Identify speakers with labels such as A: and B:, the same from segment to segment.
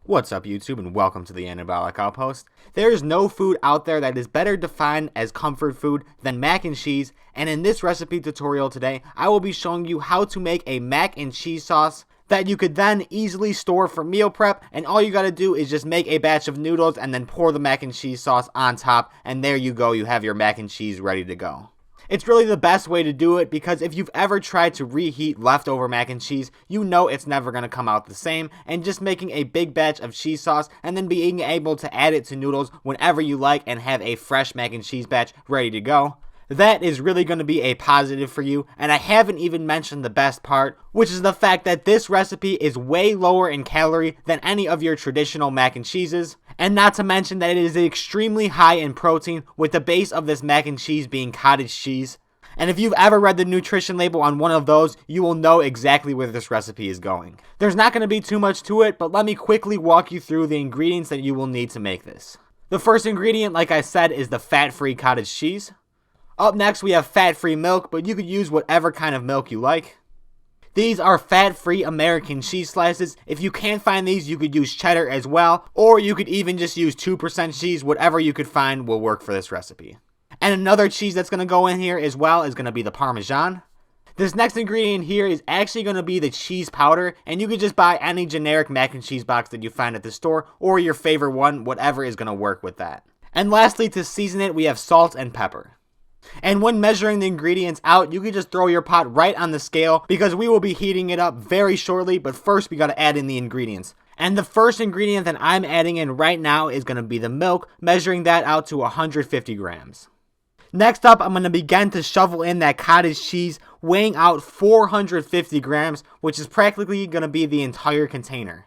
A: What's up YouTube and welcome to the Anabolic Outpost. There is no food out there that is better defined as comfort food than mac and cheese, and in this recipe tutorial today I will be showing you how to make a mac and cheese sauce that you could then easily store for meal prep, and all you gotta do is just make a batch of noodles and then pour the mac and cheese sauce on top, and there you go, you have your mac and cheese ready to go. It's really the best way to do it because if you've ever tried to reheat leftover mac and cheese, you know it's never going to come out the same, and just making a big batch of cheese sauce and then being able to add it to noodles whenever you like and have a fresh mac and cheese batch ready to go, that is really going to be a positive for you. And I haven't even mentioned the best part, which is the fact that this recipe is way lower in calorie than any of your traditional mac and cheeses. And not to mention that it is extremely high in protein, with the base of this mac and cheese being cottage cheese. And if you've ever read the nutrition label on one of those, you will know exactly where this recipe is going. There's not going to be too much to it, but let me quickly walk you through the ingredients that you will need to make this. The first ingredient, like I said, is the fat-free cottage cheese. Up next, we have fat-free milk, but you could use whatever kind of milk you like. These are fat-free American cheese slices. If you can't find these, you could use cheddar as well, or you could even just use 2% cheese. Whatever you could find will work for this recipe. And another cheese that's going to go in here as well is going to be the Parmesan. This next ingredient here is actually going to be the cheese powder, and you could just buy any generic mac and cheese box that you find at the store, or your favorite one, whatever is going to work with that. And lastly, to season it, we have salt and pepper. And when measuring the ingredients out, you can just throw your pot right on the scale because we will be heating it up very shortly, but first we got to add in the ingredients. And the first ingredient that I'm adding in right now is going to be the milk, measuring that out to 150 grams. Next up, I'm going to begin to shovel in that cottage cheese, weighing out 450 grams, which is practically going to be the entire container.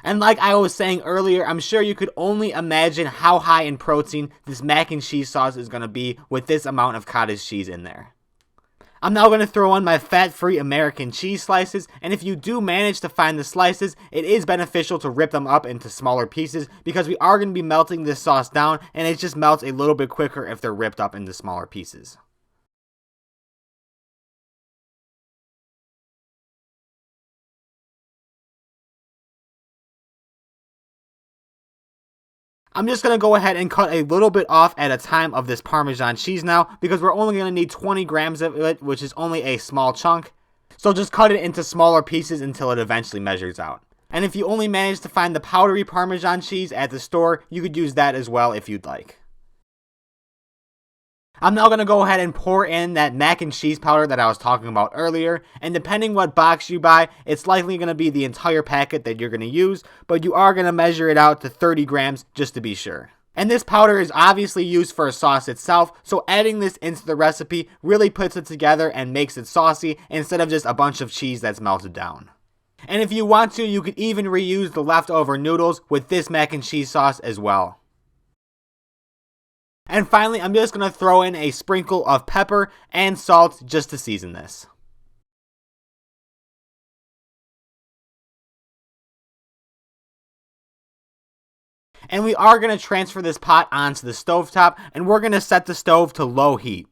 A: And like I was saying earlier, I'm sure you could only imagine how high in protein this mac and cheese sauce is going to be with this amount of cottage cheese in there. I'm now going to throw in my fat-free American cheese slices, and if you do manage to find the slices, it is beneficial to rip them up into smaller pieces because we are going to be melting this sauce down, and it just melts a little bit quicker if they're ripped up into smaller pieces. I'm just going to go ahead and cut a little bit off at a time of this Parmesan cheese now because we're only going to need 20 grams of it, which is only a small chunk. So just cut it into smaller pieces until it eventually measures out. And if you only manage to find the powdery Parmesan cheese at the store, you could use that as well if you'd like. I'm now going to go ahead and pour in that mac and cheese powder that I was talking about earlier, and depending what box you buy, it's likely going to be the entire packet that you're going to use, but you are going to measure it out to 30 grams just to be sure. And this powder is obviously used for a sauce itself, so adding this into the recipe really puts it together and makes it saucy instead of just a bunch of cheese that's melted down. And if you want to, you could even reuse the leftover noodles with this mac and cheese sauce as well. And finally, I'm just going to throw in a sprinkle of pepper and salt just to season this. And we are going to transfer this pot onto the stovetop, and we're going to set the stove to low heat.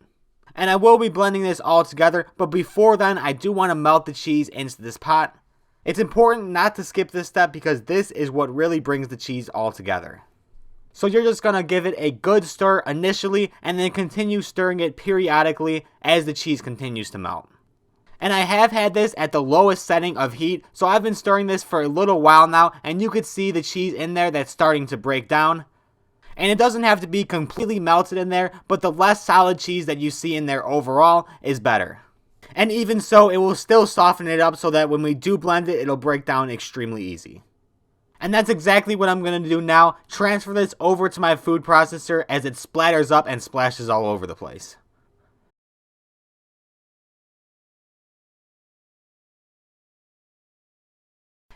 A: And I will be blending this all together, but before then, I do want to melt the cheese into this pot. It's important not to skip this step because this is what really brings the cheese all together. So you're just going to give it a good stir initially and then continue stirring it periodically as the cheese continues to melt. And I have had this at the lowest setting of heat, so I've been stirring this for a little while now, and you could see the cheese in there that's starting to break down. And it doesn't have to be completely melted in there, but the less solid cheese that you see in there overall is better. And even so, it will still soften it up so that when we do blend it, it'll break down extremely easy. And that's exactly what I'm going to do now. Transfer this over to my food processor as it splatters up and splashes all over the place.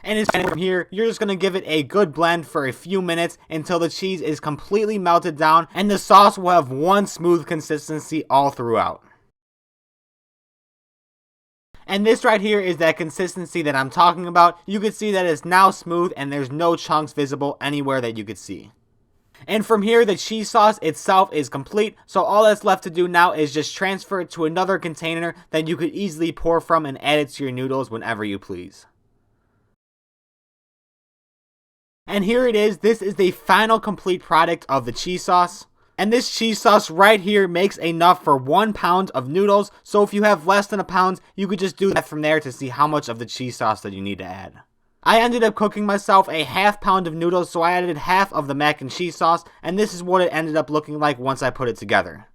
A: And from here, you're just going to give it a good blend for a few minutes until the cheese is completely melted down and the sauce will have one smooth consistency all throughout. And this right here is that consistency that I'm talking about. You can see that it's now smooth and there's no chunks visible anywhere that you could see. And from here, the cheese sauce itself is complete, so all that's left to do now is just transfer it to another container that you could easily pour from and add it to your noodles whenever you please. And here it is. This is the final complete product of the cheese sauce. And this cheese sauce right here makes enough for 1 pound of noodles. So if you have less than a pound, you could just do that from there to see how much of the cheese sauce that you need to add. I ended up cooking myself a ½ pound of noodles, so I added half of the mac and cheese sauce, and this is what it ended up looking like once I put it together.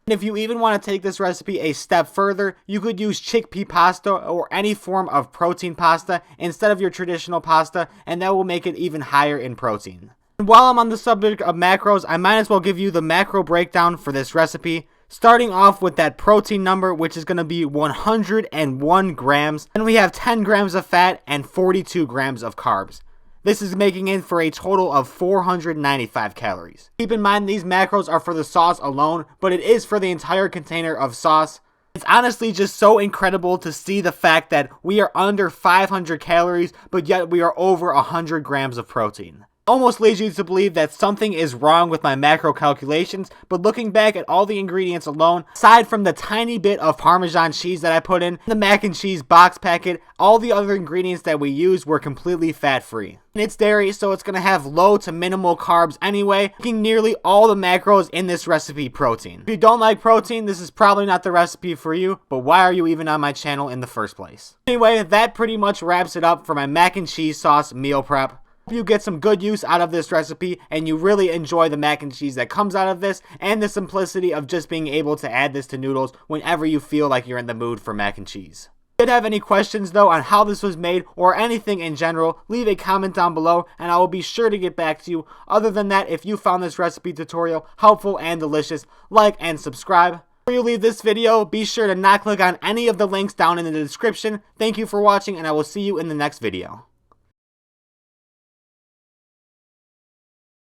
A: And if you even want to take this recipe a step further, you could use chickpea pasta or any form of protein pasta instead of your traditional pasta, and that will make it even higher in protein. And while I'm on the subject of macros, I might as well give you the macro breakdown for this recipe. Starting off with that protein number, which is going to be 101 grams. And we have 10 grams of fat and 42 grams of carbs. This is making it for a total of 495 calories. Keep in mind these macros are for the sauce alone, but it is for the entire container of sauce. It's honestly just so incredible to see the fact that we are under 500 calories, but yet we are over 100 grams of protein. Almost leads you to believe that something is wrong with my macro calculations, but looking back at all the ingredients alone, aside from the tiny bit of Parmesan cheese that I put in the mac and cheese box packet, all the other ingredients that we used were completely fat-free. And it's dairy, so it's going to have low to minimal carbs anyway, making nearly all the macros in this recipe protein. If you don't like protein, this is probably not the recipe for you, but why are you even on my channel in the first place? Anyway, that pretty much wraps it up for my mac and cheese sauce meal prep. You get some good use out of this recipe and you really enjoy the mac and cheese that comes out of this and the simplicity of just being able to add this to noodles whenever you feel like you're in the mood for mac and cheese. If you have any questions though on how this was made or anything in general, leave a comment down below and I will be sure to get back to you. Other than that, if you found this recipe tutorial helpful and delicious, like and subscribe. Before you leave this video, be sure to not click on any of the links down in the description. Thank you for watching and I will see you in the next video.